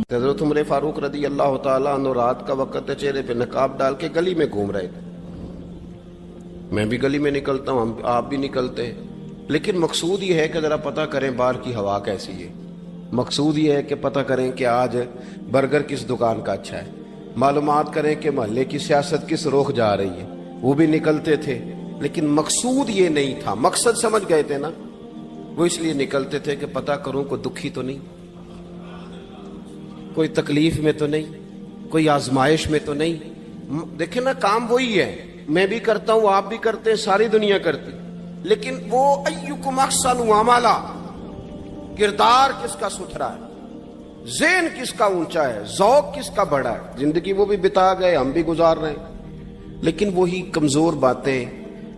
حضرت عمر فاروق رضی اللہ تعالیٰ عنہ رات کا وقت ہے، چہرے پہ نقاب ڈال کے گلی میں گھوم رہے تھے۔ میں بھی گلی میں نکلتا ہوں، آپ بھی نکلتے ہیں، لیکن مقصود یہ ہے کہ ذرا پتہ کریں باہر کی ہوا کیسی ہے۔ مقصود یہ ہے کہ پتہ کریں کہ آج برگر کس دکان کا اچھا ہے، معلومات کریں کہ محلے کی سیاست کس رخ جا رہی ہے۔ وہ بھی نکلتے تھے، لیکن مقصود یہ نہیں تھا۔ مقصد سمجھ گئے تھے نا، وہ اس لیے نکلتے تھے کہ پتہ کروں کوئی دکھی تو نہیں، کوئی تکلیف میں تو نہیں، کوئی آزمائش میں تو نہیں۔ دیکھیں نا، کام وہی ہے، میں بھی کرتا ہوں، آپ بھی کرتے ہیں، ساری دنیا کرتی، لیکن وہ ایکم احسن عملا، کردار کس کا ستھرا ہے، ذہن کس کا اونچا ہے، ذوق کس کا بڑا ہے۔ زندگی وہ بھی بتا گئے، ہم بھی گزار رہے ہیں، لیکن وہی کمزور باتیں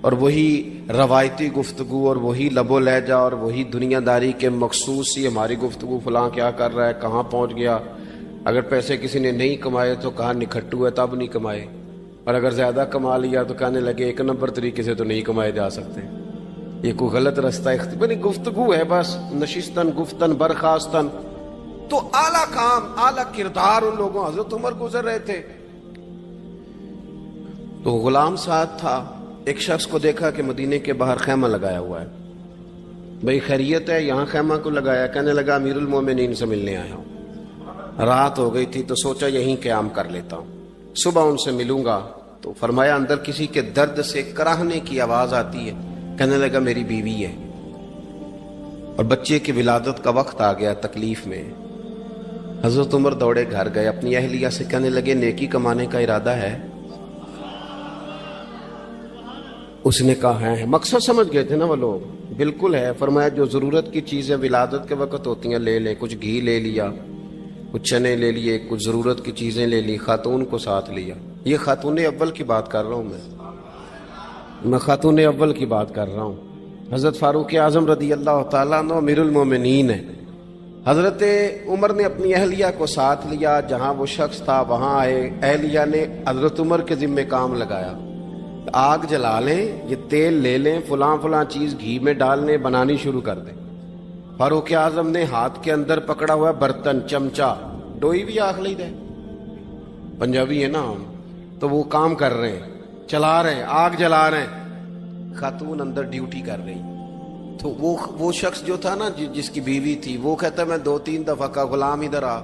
اور وہی روایتی گفتگو اور وہی لب و لہجہ اور وہی دنیا داری کے مخصوص سی ہماری گفتگو، فلاں کیا کر رہا ہے، کہاں پہنچ گیا۔ اگر پیسے کسی نے نہیں کمائے تو کہاں نکھٹو ہے تب نہیں کمائے، اور اگر زیادہ کما لیا تو کہنے لگے ایک نمبر طریقے سے تو نہیں کمائے جا سکتے، یہ کوئی غلط رستہ گفتگو ہے، بس نشستن گفتن برخاستن۔ تو اعلیٰ کام، اعلیٰ کردار ان لوگوں، حضرت عمر گزر رہے تھے تو غلام ساتھ تھا۔ ایک شخص کو دیکھا کہ مدینے کے باہر خیمہ لگایا ہوا ہے، بھئی خیریت ہے، یہاں خیمہ کو لگایا؟ کہنے لگا امیر المومنین سے ملنے آیا ہوں، رات ہو گئی تھی تو سوچا یہیں قیام کر لیتا ہوں، صبح ان سے ملوں گا۔ تو فرمایا اندر کسی کے درد سے کراہنے کی آواز آتی ہے۔ کہنے لگا میری بیوی ہے اور بچے کی ولادت کا وقت آ گیا، تکلیف میں۔ حضرت عمر دوڑے گھر گئے، اپنی اہلیہ سے کہنے لگے نیکی کمانے کا ارادہ ہے؟ اس نے کہا ہے۔ مقصد سمجھ گئے تھے نا وہ لوگ، بالکل ہے۔ فرمایا جو ضرورت کی چیزیں ولادت کے وقت ہوتی ہیں لے لیں، کچھ گھی لے لیا، کچھ چنے لے لیے، کچھ ضرورت کی چیزیں لے لی، خاتون کو ساتھ لیا۔ یہ خاتون اول کی بات کر رہا ہوں، میں خاتون اول کی بات کر رہا ہوں۔ حضرت فاروق اعظم رضی اللہ تعالیٰ عنہ امیر المومنین ہے۔ حضرت عمر نے اپنی اہلیہ کو ساتھ لیا، جہاں وہ شخص تھا وہاں آئے۔ اہلیہ نے حضرت عمر کے ذمہ کام لگایا، آگ جلا لیں، یہ تیل لے لیں، فلاں فلاں چیز گھی میں ڈال لیں، بنانی شروع کر دیں۔ فاروق اعظم نے ہاتھ کے اندر پکڑا ہوا برتن، چمچہ، ڈوئی بھی آخ لی دے، پنجابی ہے نا ہم، تو وہ کام کر رہے ہیں، چلا رہے ہیں، آگ جلا رہے ہیں، خاتون اندر ڈیوٹی کر رہی۔ تو وہ شخص جو تھا نا جس کی بیوی تھی، وہ کہتا ہے میں 2-3 دفعہ کا غلام ادھر آ،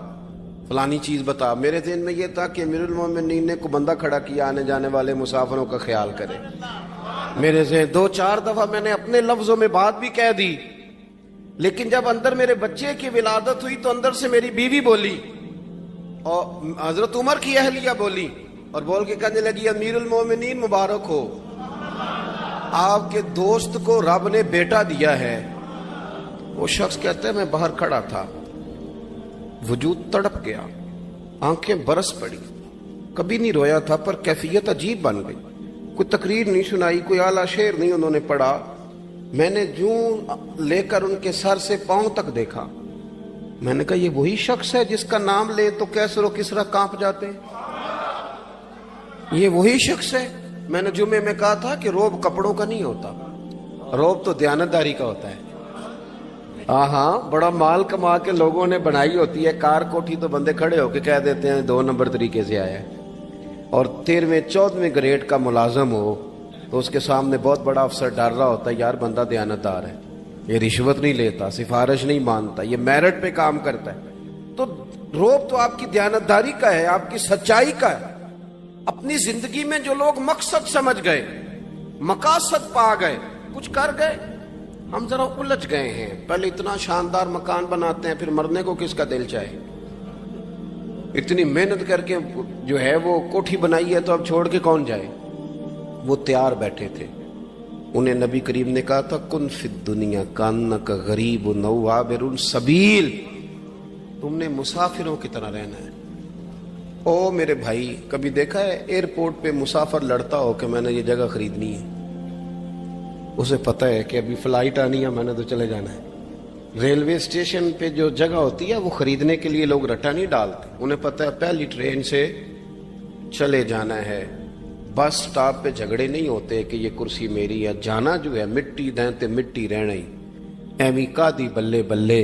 فلانی چیز بتا۔ میرے ذہن میں یہ تھا کہ امیر المومنین نے کو بندہ کھڑا کیا، آنے جانے والے مسافروں کا خیال کرے۔ میرے ذہن 2-4 دفعہ میں نے اپنے لفظوں میں بات بھی کہہ دی، لیکن جب اندر میرے بچے کی ولادت ہوئی تو اندر سے میری بیوی بولی اور حضرت عمر کی اہلیہ بولی، اور بول کے کہنے لگی امیر المومنین مبارک ہو، آپ کے دوست کو رب نے بیٹا دیا ہے۔ وہ شخص کہتا ہے میں باہر کھڑا تھا، وجود تڑپ گیا، آنکھیں برس پڑی، کبھی نہیں رویا تھا پر کیفیت عجیب بن گئی۔ کوئی تقریر نہیں سنائی، کوئی اعلیٰ شعر نہیں انہوں نے پڑھا، میں نے جوں لے کر ان کے سر سے پاؤں تک دیکھا۔ میں نے کہا یہ وہی شخص ہے جس کا نام لے تو کیسر و کسرا کانپ جاتے ہیں، یہ وہی شخص ہے۔ میں نے جمعے میں کہا تھا کہ روب کپڑوں کا نہیں ہوتا، روب تو دیانتداری کا ہوتا ہے۔ ہاں، بڑا مال کما کے لوگوں نے بنائی ہوتی ہے کار کوٹھی، تو بندے کھڑے ہو کے کہہ دیتے ہیں 2 نمبر طریقے سے آیا ہے۔ اور 13ویں-14ویں گریڈ کا ملازم ہو تو اس کے سامنے بہت بڑا افسر ڈر رہا ہوتا ہے، یار بندہ دیانتدار ہے، یہ رشوت نہیں لیتا، سفارش نہیں مانتا، یہ میرٹ پہ کام کرتا ہے۔ تو روب تو آپ کی دیانتداری کا ہے، آپ کی سچائی کا ہے۔ اپنی زندگی میں جو لوگ مقصد سمجھ گئے، مقاصد پا گئے، کچھ کر گئے، ہم ذرا الجھ گئے ہیں۔ پہلے اتنا شاندار مکان بناتے ہیں، پھر مرنے کو کس کا دل چاہے؟ اتنی محنت کر کے جو ہے وہ کوٹھی بنائی ہے تو اب چھوڑ کے کون جائے؟ وہ تیار بیٹھے تھے، انہیں نبی کریم نے کہا تھا کن فی الدنیا کانک غریب نو عابر السبیل، تم نے مسافروں کی طرح رہنا ہے۔ او میرے بھائی، کبھی دیکھا ہے ایئرپورٹ پہ مسافر لڑتا ہو کہ میں نے یہ جگہ خریدنی ہے؟ اسے پتہ ہے کہ ابھی فلائٹ آنی ہے، میں نے تو چلے جانا ہے۔ ریلوے اسٹیشن پہ جو جگہ ہوتی ہے وہ خریدنے کے لیے لوگ رٹا نہیں ڈالتے، انہیں پتہ ہے پہلی ٹرین سے چلے جانا ہے۔ بس سٹاپ پہ جھگڑے نہیں ہوتے کہ یہ کرسی میری ہے، جانا جو ہے مٹی دیں تے مٹی رہنا ہی، ایویں کا دی بلے بلے